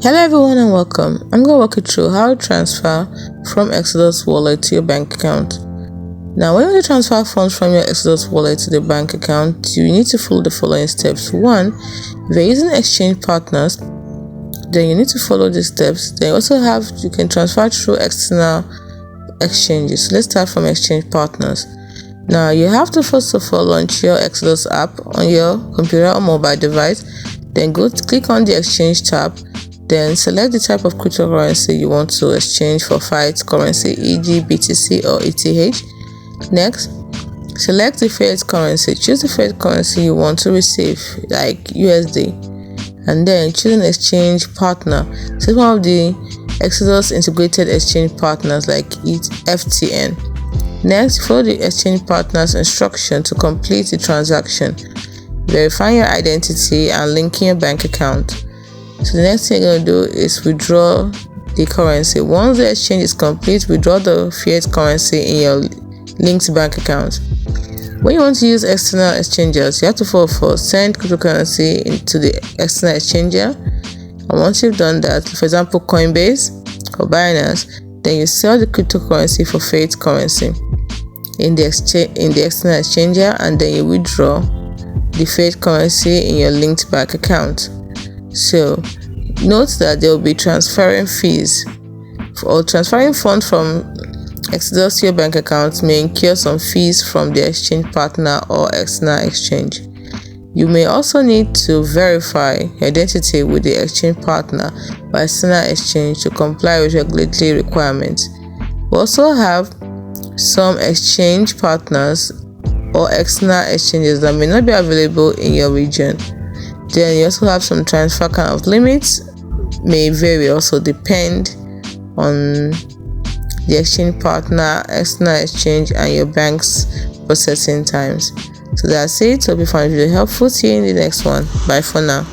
Hello everyone and welcome. I'm going to walk you through how to transfer from Exodus wallet to your bank account. Now when you transfer funds from your Exodus wallet to the bank account, you need to follow the following steps. 1. If you're using exchange partners, then you need to follow these steps. Then you can transfer through external exchanges. So let's start from exchange partners. Now you have to first of all launch your Exodus app on your computer or mobile device. Then click on the exchange tab. Then select the type of cryptocurrency you want to exchange for fiat currency, e.g. BTC or ETH. Next, select the fiat currency. Choose the fiat currency you want to receive, like USD. And then choose an exchange partner. Select one of the Exodus integrated exchange partners like FTN. Next, follow the exchange partner's instruction to complete the transaction. Verify your identity and link in your bank account. So the next thing you're going to do is withdraw the currency. Once the exchange is complete, withdraw the fiat currency in your linked bank account. When you want to use external exchangers, you have to send cryptocurrency into the external exchanger. And once you've done that, for example Coinbase or Binance, then you sell the cryptocurrency for fiat currency in the external exchanger, and then you withdraw the fiat currency in your linked bank account. So note that there will be transferring fees or transferring funds from Exodus to your bank account may incur some fees from the exchange partner or external exchange. You may also need to verify your identity with the exchange partner by external exchange to comply with regulatory requirements. We also have some exchange partners or external exchanges that may not be available in your region. Then you also have some transfer kind of limits, may vary, also depend on the exchange partner, external exchange, and your bank's processing times. So that's it. Hope you found the video helpful. See you in the next one. Bye for now.